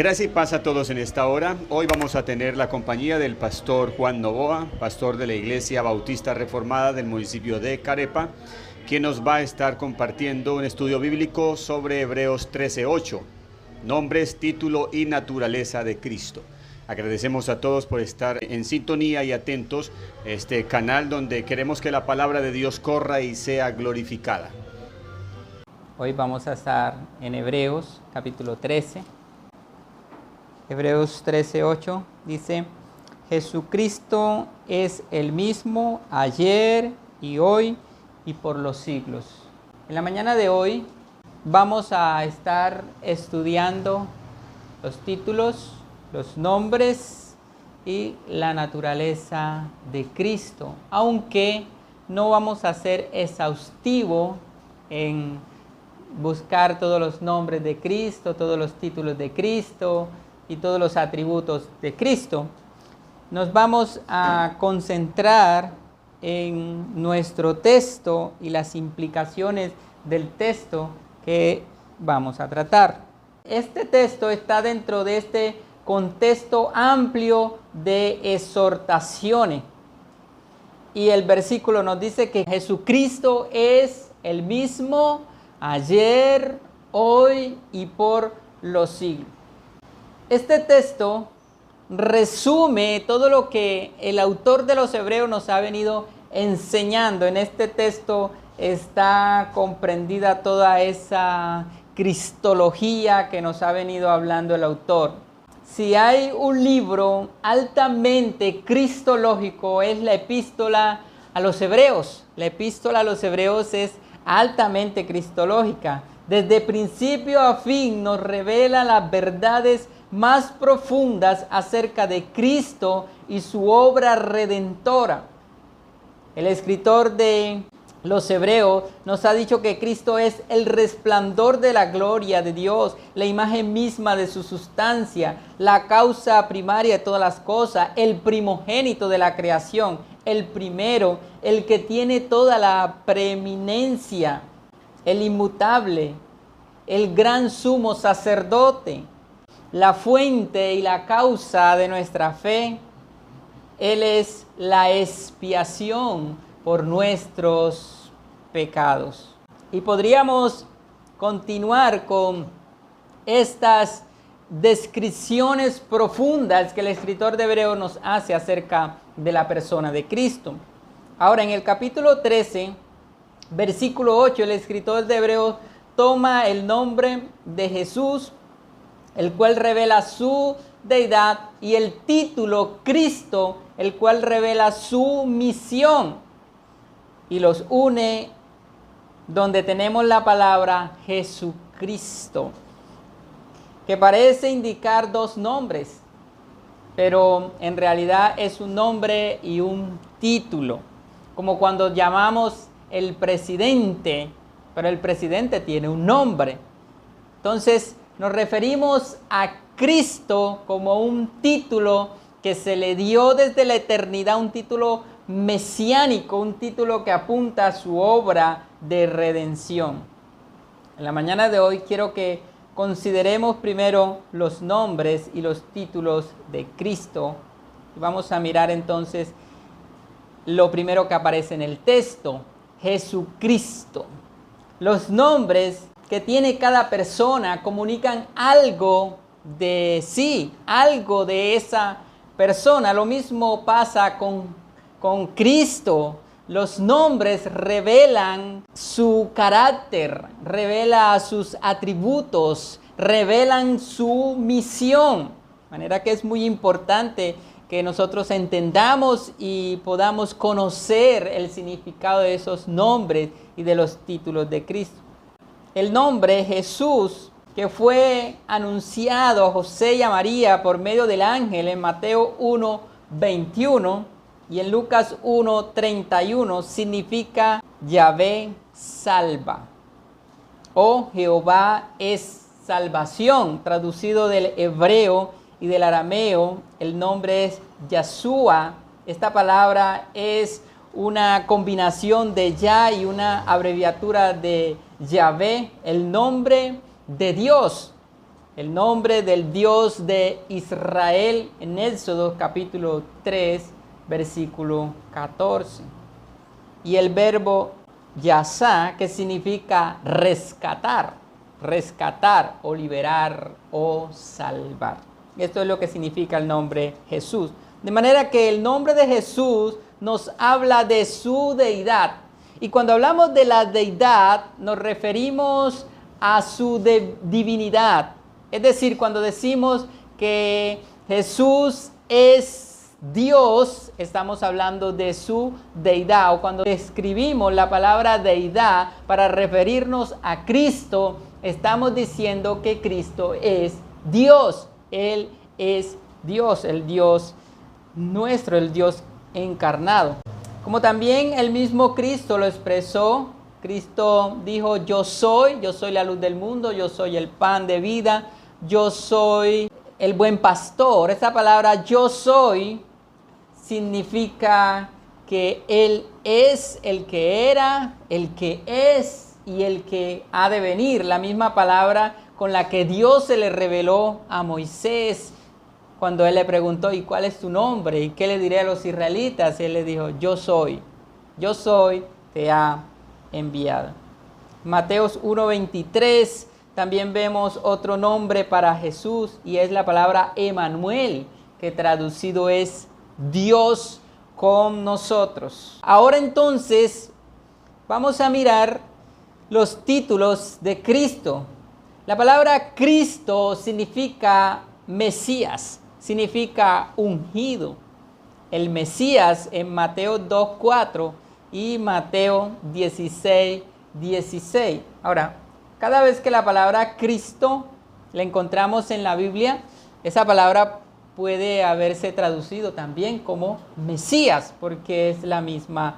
Gracias y paz a todos en esta hora. Hoy vamos a tener la compañía del pastor Juan Novoa, pastor de la Iglesia Bautista Reformada del municipio de Carepa, quien nos va a estar compartiendo un estudio bíblico sobre Hebreos 13:8, nombres, título y naturaleza de Cristo. Agradecemos a todos por estar en sintonía y atentos a este canal donde queremos que la palabra de Dios corra y sea glorificada. Hoy vamos a estar en Hebreos capítulo 13. Hebreos 13:8 dice: Jesucristo es el mismo ayer y hoy y por los siglos. En la mañana de hoy vamos a estar estudiando los títulos, los nombres y la naturaleza de Cristo, aunque no vamos a ser exhaustivo en buscar todos los nombres de Cristo, todos los títulos de Cristo y todos los atributos de Cristo. Nos vamos a concentrar en nuestro texto y las implicaciones del texto que vamos a tratar. Este texto está dentro de este contexto amplio de exhortaciones. Y el versículo nos dice que Jesucristo es el mismo ayer, hoy y por los siglos. Este texto resume todo lo que el autor de los Hebreos nos ha venido enseñando. En este texto está comprendida toda esa cristología que nos ha venido hablando el autor. Si hay un libro altamente cristológico, es la epístola a los Hebreos. La epístola a los Hebreos es altamente cristológica. Desde principio a fin nos revela las verdades más profundas acerca de Cristo y su obra redentora. El escritor de los Hebreos nos ha dicho que Cristo es el resplandor de la gloria de Dios, la imagen misma de su sustancia, la causa primaria de todas las cosas, el primogénito de la creación, el primero, el que tiene toda la preeminencia, el inmutable, el gran sumo sacerdote, la fuente y la causa de nuestra fe. Él es la expiación por nuestros pecados. Y podríamos continuar con estas descripciones profundas que el escritor de Hebreos nos hace acerca de la persona de Cristo. Ahora, en el capítulo 13, versículo 8, el escritor de Hebreos toma el nombre de Jesús, el cual revela su deidad, y el título Cristo, el cual revela su misión, y los une donde tenemos la palabra Jesucristo, que parece indicar dos nombres, pero en realidad es un nombre y un título, como cuando llamamos el presidente, pero el presidente tiene un nombre. Entonces nos referimos a Cristo como un título que se le dio desde la eternidad, un título mesiánico, un título que apunta a su obra de redención. En la mañana de hoy quiero que consideremos primero los nombres y los títulos de Cristo. Y vamos a mirar entonces lo primero que aparece en el texto: Jesucristo. Los nombres que tiene cada persona comunican algo de sí, algo de esa persona. Lo mismo pasa con Cristo. Los nombres revelan su carácter, revelan sus atributos, revelan su misión. De manera que es muy importante que nosotros entendamos y podamos conocer el significado de esos nombres y de los títulos de Cristo. El nombre Jesús, que fue anunciado a José y a María por medio del ángel en Mateo 1:21 y en Lucas 1:31, significa Yahvé salva, o Jehová es salvación. Traducido del hebreo y del arameo, el nombre es Yahshua. Esta palabra es una combinación de Yah y una abreviatura de Yahvé, el nombre de Dios. el nombre del Dios de Israel en Éxodo capítulo 3, versículo 14. Y el verbo yasá, que significa rescatar o liberar o salvar. Esto es lo que significa el nombre Jesús. De manera que el nombre de Jesús nos habla de su deidad. Y cuando hablamos de la deidad, nos referimos a su divinidad. Es decir, cuando decimos que Jesús es Dios, estamos hablando de su deidad. O cuando escribimos la palabra deidad para referirnos a Cristo, estamos diciendo que Cristo es Dios. Él es Dios, el Dios nuestro, el Dios encarnado. Como también el mismo Cristo lo expresó. Cristo dijo: yo soy la luz del mundo, yo soy el pan de vida, yo soy el buen pastor. Esa palabra yo soy significa que Él es el que era, el que es y el que ha de venir. La misma palabra con la que Dios se le reveló a Moisés cuando Él le preguntó: ¿y cuál es tu nombre? ¿Y qué le diré a los israelitas? Y Él le dijo: yo soy, te ha enviado. Mateos 1:23 también vemos otro nombre para Jesús y es la palabra Emmanuel, que traducido es Dios con nosotros. Ahora entonces vamos a mirar los títulos de Cristo. La palabra Cristo significa Mesías, significa ungido. El Mesías en Mateo 2:4 y Mateo 16:16. Ahora, cada vez que la palabra Cristo la encontramos en la Biblia, esa palabra puede haberse traducido también como Mesías, porque es la misma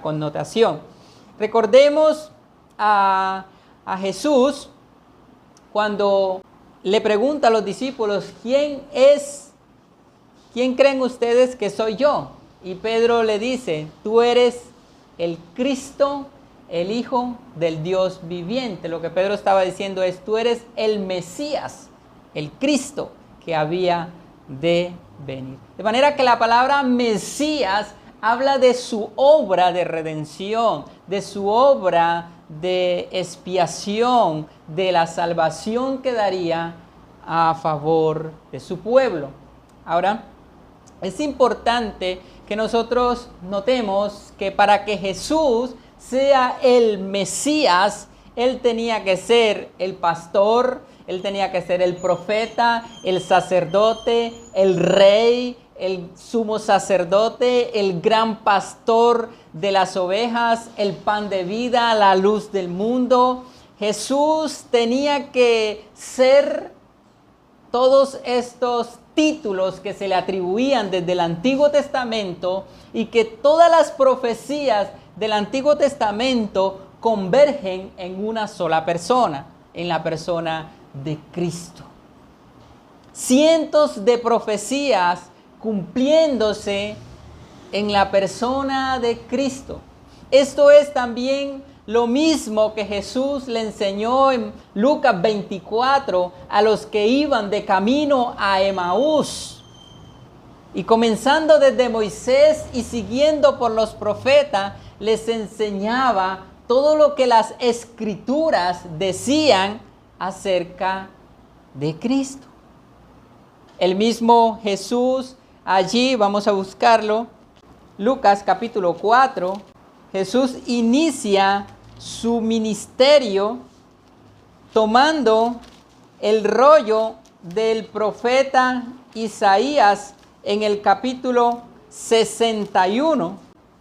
connotación. Recordemos a Jesús cuando le pregunta a los discípulos: ¿quién creen ustedes que soy yo? Y Pedro le dice: tú eres el Cristo, el Hijo del Dios viviente. Lo que Pedro estaba diciendo es: tú eres el Mesías, el Cristo que había de venir. De manera que la palabra Mesías habla de su obra de redención, de su obra de expiación, de la salvación que daría a favor de su pueblo. Ahora, es importante que nosotros notemos que para que Jesús sea el Mesías, Él tenía que ser el pastor, Él tenía que ser el profeta, el sacerdote, el rey, el sumo sacerdote, el gran pastor de las ovejas, el pan de vida, la luz del mundo. Jesús tenía que ser todos estos títulos que se le atribuían desde el Antiguo Testamento y que todas las profecías del Antiguo Testamento convergen en una sola persona, en la persona de Cristo. Cientos de profecías cumpliéndose en la persona de Cristo. Esto es también lo mismo que Jesús le enseñó en Lucas 24 a los que iban de camino a Emaús. Y comenzando desde Moisés y siguiendo por los profetas, les enseñaba todo lo que las Escrituras decían acerca de Cristo. El mismo Jesús, allí vamos a buscarlo, Lucas capítulo 4, Jesús inicia su ministerio tomando el rollo del profeta Isaías en el capítulo 61.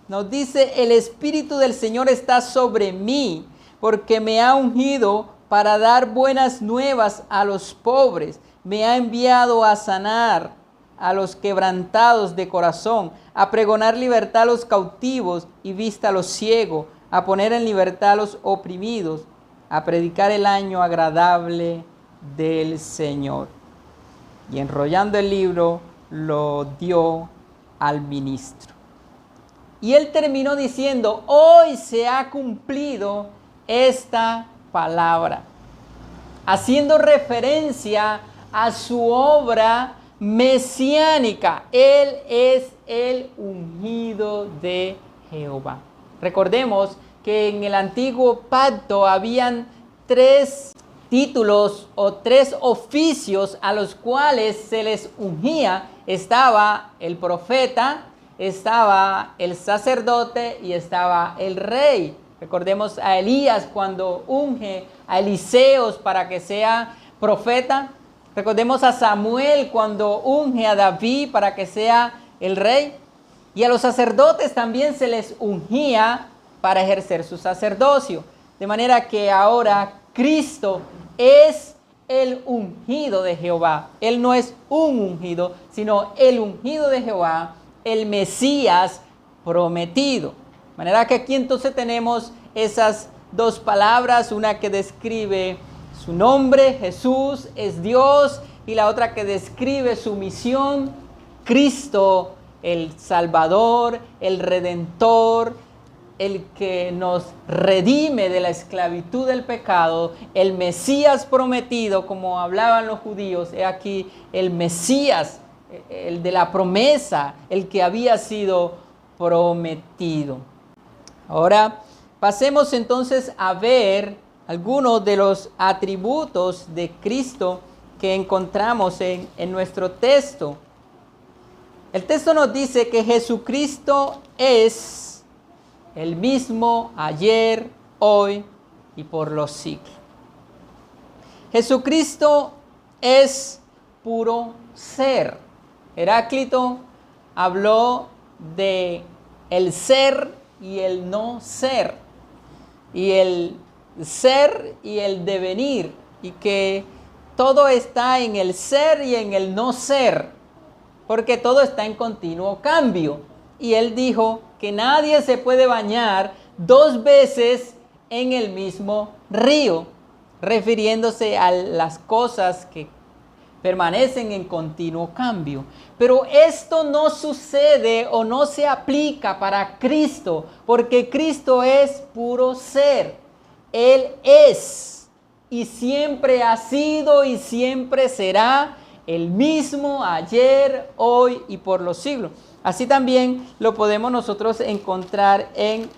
Nos dice: el Espíritu del Señor está sobre mí, porque me ha ungido para dar buenas nuevas a los pobres. Me ha enviado a sanar a los quebrantados de corazón, a pregonar libertad a los cautivos y vista a los ciegos, a poner en libertad a los oprimidos, a predicar el año agradable del Señor. Y enrollando el libro, lo dio al ministro. Y él terminó diciendo: hoy se ha cumplido esta palabra. haciendo referencia a su obra mesiánica. Él es el ungido de Jehová. Recordemos que en el antiguo pacto habían 3 títulos o 3 oficios a los cuales se les ungía. Estaba el profeta, estaba el sacerdote y estaba el rey. Recordemos a Elías cuando unge a Eliseos para que sea profeta. Recordemos a Samuel cuando unge a David para que sea el rey. Y a los sacerdotes también se les ungía para ejercer su sacerdocio. De manera que ahora Cristo es el ungido de Jehová. Él no es un ungido, sino el ungido de Jehová, el Mesías prometido. De manera que aquí entonces tenemos esas 2 palabras, una que describe su nombre, Jesús es Dios, y la otra que describe su misión, Cristo, el Salvador, el Redentor, el que nos redime de la esclavitud del pecado, el Mesías prometido, como hablaban los judíos. He aquí el Mesías, el de la promesa, el que había sido prometido. Ahora pasemos entonces a ver algunos de los atributos de Cristo que encontramos en nuestro texto. El texto nos dice que Jesucristo es el mismo ayer, hoy y por los siglos. Jesucristo es puro ser. Heráclito habló de el ser y el no ser, y el ser y el devenir, y que todo está en el ser y en el no ser, porque todo está en continuo cambio. Y él dijo que nadie se puede bañar 2 veces en el mismo río, refiriéndose a las cosas que permanecen en continuo cambio. Pero esto no sucede o no se aplica para Cristo, porque Cristo es puro ser. Él es y siempre ha sido y siempre será el mismo ayer, hoy y por los siglos. Así también lo podemos nosotros encontrar en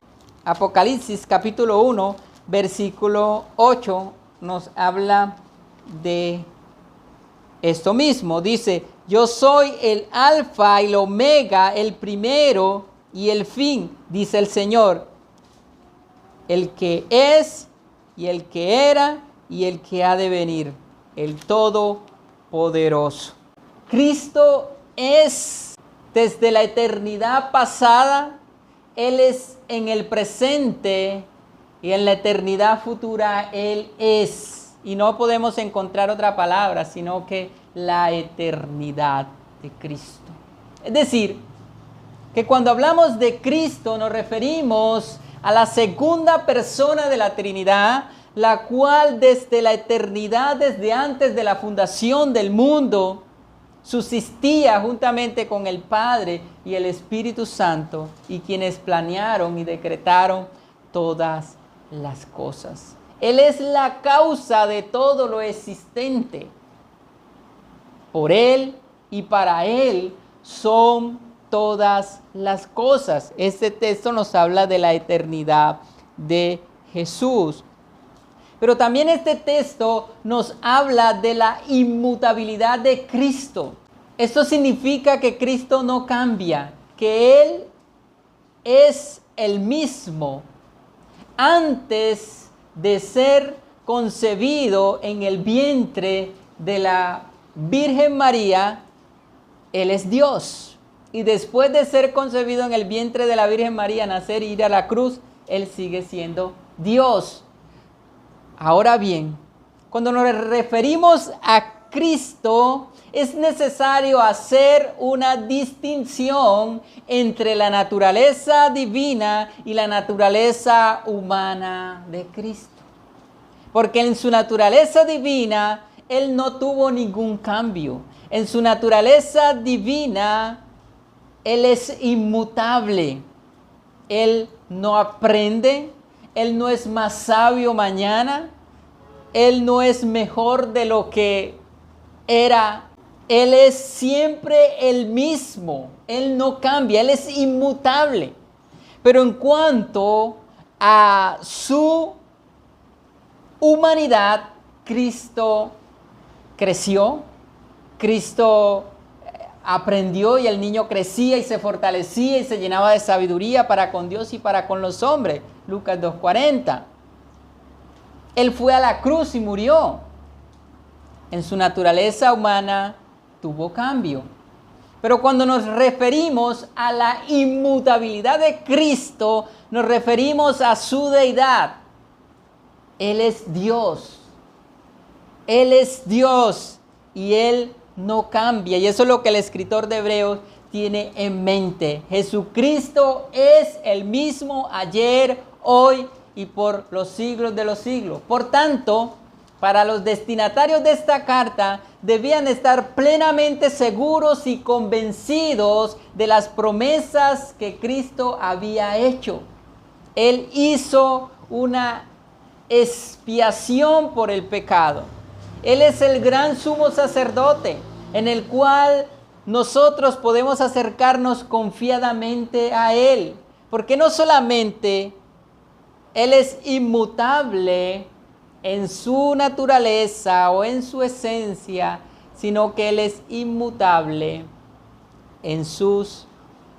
Apocalipsis capítulo 1, versículo 8, nos habla de esto mismo. Dice: yo soy el alfa y el omega, el primero y el fin, dice el Señor, el que es y el que era y el que ha de venir, el Todopoderoso. Cristo es desde la eternidad pasada, Él es en el presente y en la eternidad futura Él es. Y no podemos encontrar otra palabra, sino que la eternidad de Cristo. Es decir, que cuando hablamos de Cristo nos referimos a la segunda persona de la Trinidad, la cual desde la eternidad, desde antes de la fundación del mundo, subsistía juntamente con el Padre y el Espíritu Santo, y quienes planearon y decretaron todas las cosas. Él es la causa de todo lo existente. Por Él y para Él son todas las cosas. Este texto nos habla de la eternidad de Jesús. Pero también este texto nos habla de la inmutabilidad de Cristo. Esto significa que Cristo no cambia, que Él es el mismo antes de ser concebido en el vientre de la Virgen María. Él es Dios. Y después de ser concebido en el vientre de la Virgen María, nacer y ir a la cruz, Él sigue siendo Dios. Ahora bien, cuando nos referimos a Cristo, es necesario hacer una distinción entre la naturaleza divina y la naturaleza humana de Cristo. Porque en su naturaleza divina, Él no tuvo ningún cambio. En su naturaleza divina, Él es inmutable. Él no aprende. Él no es más sabio mañana. Él no es mejor de lo que era. Él es siempre el mismo. Él no cambia, Él es inmutable. Pero en cuanto a su humanidad, Cristo creció, Cristo aprendió y el niño crecía y se fortalecía y se llenaba de sabiduría para con Dios y para con los hombres. Lucas 2:40. Él fue a la cruz y murió. En su naturaleza humana tuvo cambio. Pero cuando nos referimos a la inmutabilidad de Cristo, nos referimos a su deidad. Él es Dios. Él es Dios y Él no cambia. Y eso es lo que el escritor de Hebreos tiene en mente. Jesucristo es el mismo ayer, hoy y por los siglos de los siglos. Por tanto, para los destinatarios de esta carta, debían estar plenamente seguros y convencidos de las promesas que Cristo había hecho. Él hizo una expiación por el pecado. Él es el gran sumo sacerdote en el cual nosotros podemos acercarnos confiadamente a Él. Porque no solamente Él es inmutable en su naturaleza o en su esencia, sino que Él es inmutable en sus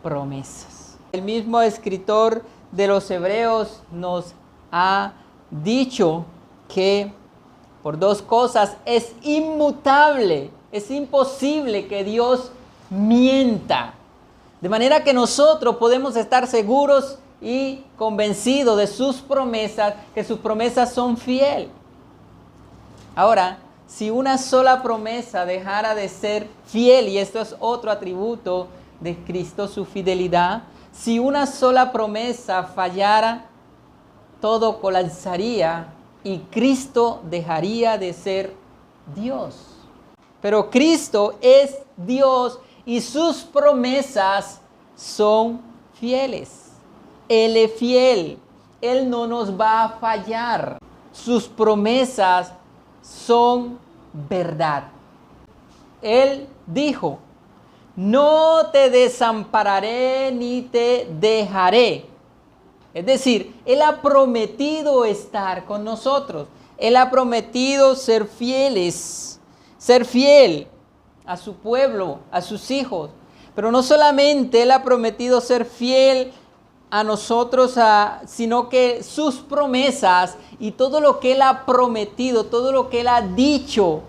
promesas. El mismo escritor de los Hebreos nos ha dicho que por dos cosas es inmutable, es imposible que Dios mienta. De manera que nosotros podemos estar seguros y convencidos de sus promesas, que sus promesas son fieles. Ahora, si una sola promesa dejara de ser fiel, y esto es otro atributo de Cristo, su fidelidad, si una sola promesa fallara, todo colapsaría y Cristo dejaría de ser Dios. Pero Cristo es Dios y sus promesas son fieles. Él es fiel. Él no nos va a fallar. Sus promesas son verdad. Él dijo: no te desampararé ni te dejaré. Es decir, Él ha prometido estar con nosotros. Él ha prometido ser fieles, ser fiel a su pueblo, a sus hijos. Pero no solamente Él ha prometido ser fiel a nosotros, sino que sus promesas y todo lo que Él ha prometido, todo lo que Él ha dicho,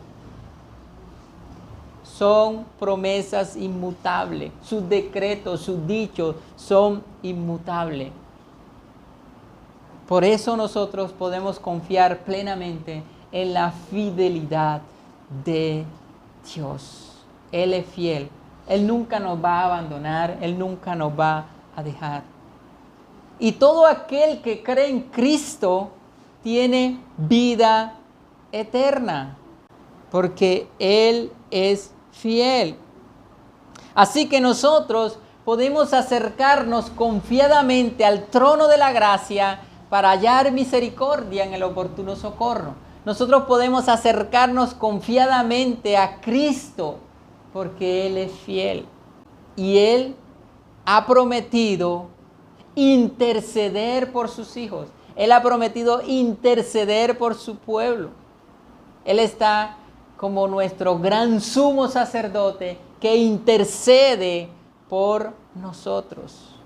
son promesas inmutables. Sus decretos, sus dichos son inmutables. Por eso nosotros podemos confiar plenamente en la fidelidad de Dios. Él es fiel. Él nunca nos va a abandonar. Él nunca nos va a dejar. Y todo aquel que cree en Cristo tiene vida eterna, porque Él es fiel. Así que nosotros podemos acercarnos confiadamente al trono de la gracia para hallar misericordia en el oportuno socorro. Nosotros podemos acercarnos confiadamente a Cristo porque Él es fiel. Y Él ha prometido interceder por sus hijos. Él ha prometido interceder por su pueblo. Él está como nuestro gran sumo sacerdote que intercede por nosotros.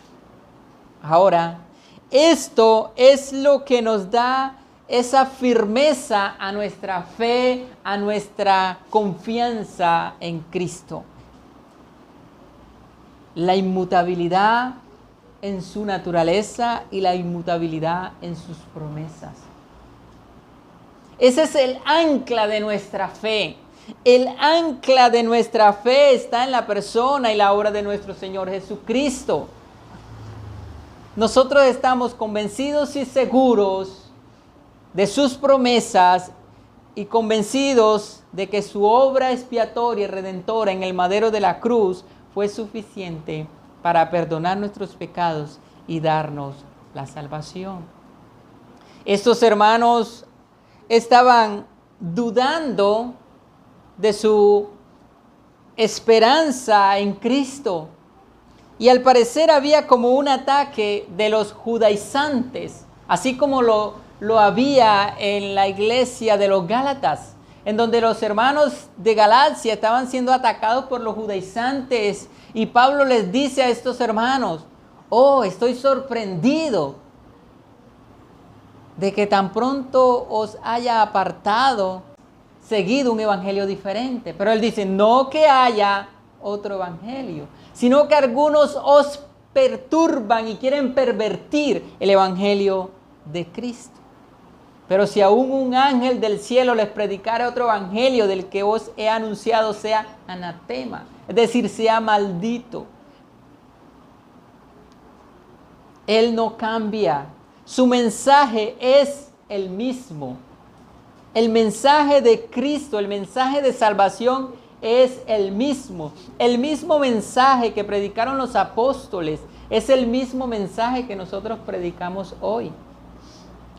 Ahora, esto es lo que nos da esa firmeza a nuestra fe, a nuestra confianza en Cristo. La inmutabilidad en su naturaleza y la inmutabilidad en sus promesas. Ese es el ancla de nuestra fe. El ancla de nuestra fe está en la persona y la obra de nuestro Señor Jesucristo. Nosotros estamos convencidos y seguros de sus promesas y convencidos de que su obra expiatoria y redentora en el madero de la cruz fue suficiente para perdonar nuestros pecados y darnos la salvación. Estos hermanos estaban dudando de su esperanza en Cristo. Y al parecer había como un ataque de los judaizantes, así como lo había en la iglesia de los Gálatas, en donde los hermanos de Galacia estaban siendo atacados por los judaizantes. Y Pablo les dice a estos hermanos: oh, estoy sorprendido de que tan pronto os haya apartado, seguido un evangelio diferente. Pero él dice, no que haya otro evangelio, sino que algunos os perturban y quieren pervertir el evangelio de Cristo. Pero si aún un ángel del cielo les predicara otro evangelio del que os he anunciado, sea anatema, es decir, sea maldito. Él no cambia. Su mensaje es el mismo. El mensaje de Cristo, el mensaje de salvación es el mismo. El mismo mensaje que predicaron los apóstoles es el mismo mensaje que nosotros predicamos hoy.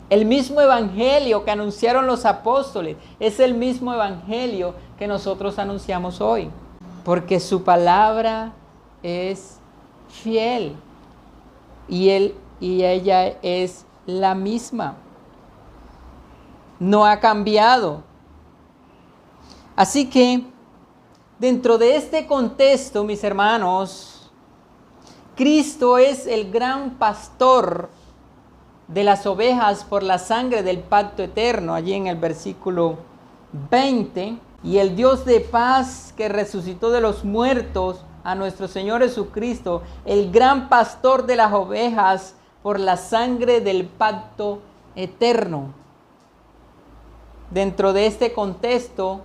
El mismo evangelio que anunciaron los apóstoles es el mismo evangelio que nosotros anunciamos hoy. Porque su palabra es fiel y él y ella es la misma. No ha cambiado. Así que, dentro de este contexto, mis hermanos, Cristo es el gran pastor de las ovejas por la sangre del pacto eterno, allí en el versículo 20, y el Dios de paz que resucitó de los muertos a nuestro Señor Jesucristo, el gran pastor de las ovejas por la sangre del pacto eterno. Dentro de este contexto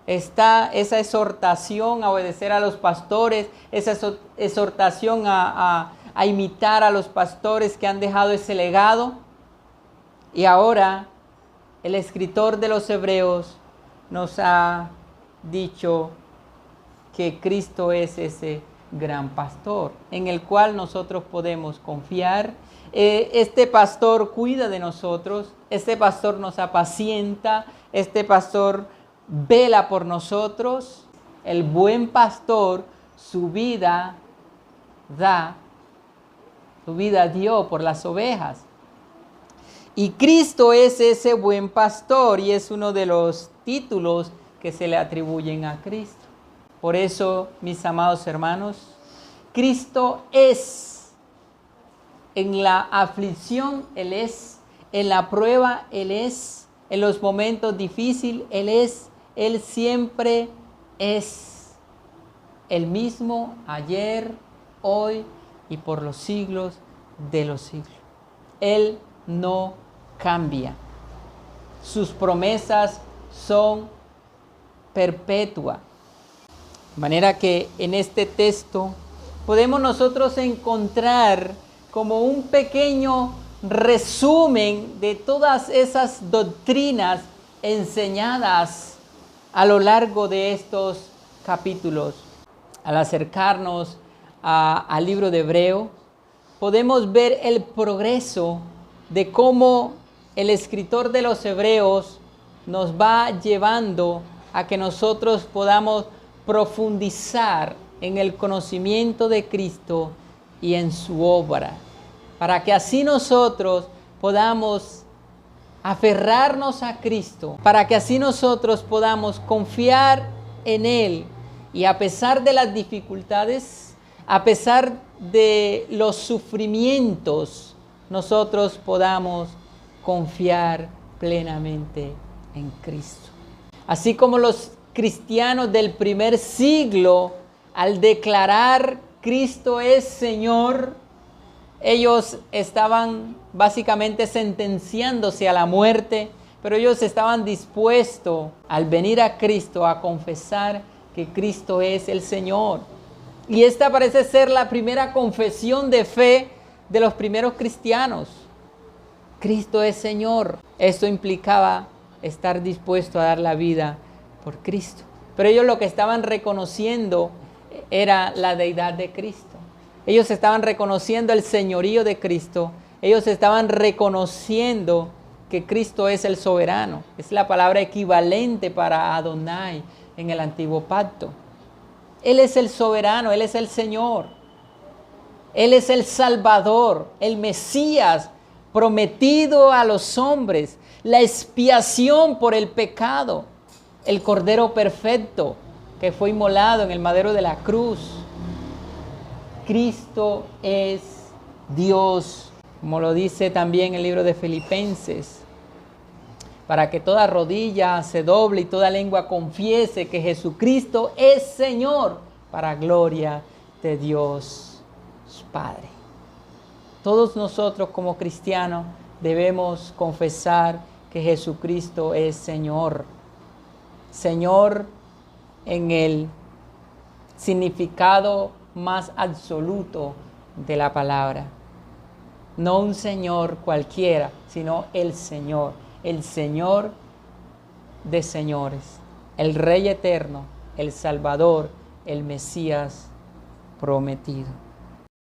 está esa exhortación a obedecer a los pastores, esa exhortación a imitar a los pastores que han dejado ese legado. Y ahora el escritor de los Hebreos nos ha dicho que Cristo es ese gran pastor en el cual nosotros podemos confiar. Este pastor cuida de nosotros, este pastor nos apacienta, este pastor vela por nosotros. El buen pastor su vida dio por las ovejas. Y Cristo es ese buen pastor y es uno de los títulos que se le atribuyen a Cristo. Por eso, mis amados hermanos, Cristo es en la aflicción, Él es en la prueba, Él es en los momentos difíciles, Él siempre es el mismo ayer, hoy y por los siglos de los siglos. Él no cambia. Sus promesas son perpetuas. De manera que en este texto podemos nosotros encontrar como un pequeño resumen de todas esas doctrinas enseñadas a lo largo de estos capítulos. Al acercarnos al libro de Hebreo, podemos ver el progreso de cómo el escritor de los Hebreos nos va llevando a que nosotros podamos profundizar en el conocimiento de Cristo y en su obra, para que así nosotros podamos aferrarnos a Cristo, para que así nosotros podamos confiar en Él y a pesar de las dificultades, a pesar de los sufrimientos, nosotros podamos confiar plenamente en Cristo. Así como los cristianos del primer siglo, al declarar Cristo es Señor, ellos estaban básicamente sentenciándose a la muerte, pero ellos estaban dispuestos al venir a Cristo a confesar que Cristo es el Señor. Y esta parece ser la primera confesión de fe de los primeros cristianos. Cristo es Señor. Esto implicaba estar dispuesto a dar la vida por Cristo. Pero ellos lo que estaban reconociendo era la deidad de Cristo. Ellos estaban reconociendo el señorío de Cristo. Ellos estaban reconociendo que Cristo es el soberano. Es la palabra equivalente para Adonai en el antiguo pacto. Él es el soberano, Él es el Señor. Él es el Salvador, el Mesías prometido a los hombres, la expiación por el pecado, el Cordero perfecto que fue inmolado en el madero de la cruz. Cristo es Dios, como lo dice también el libro de Filipenses, para que toda rodilla se doble y toda lengua confiese que Jesucristo es Señor, para gloria de Dios Padre. Todos nosotros como cristianos debemos confesar que Jesucristo es Señor. Señor en el significado más absoluto de la palabra. No un Señor cualquiera, sino el Señor de señores, el Rey eterno, el Salvador, el Mesías prometido.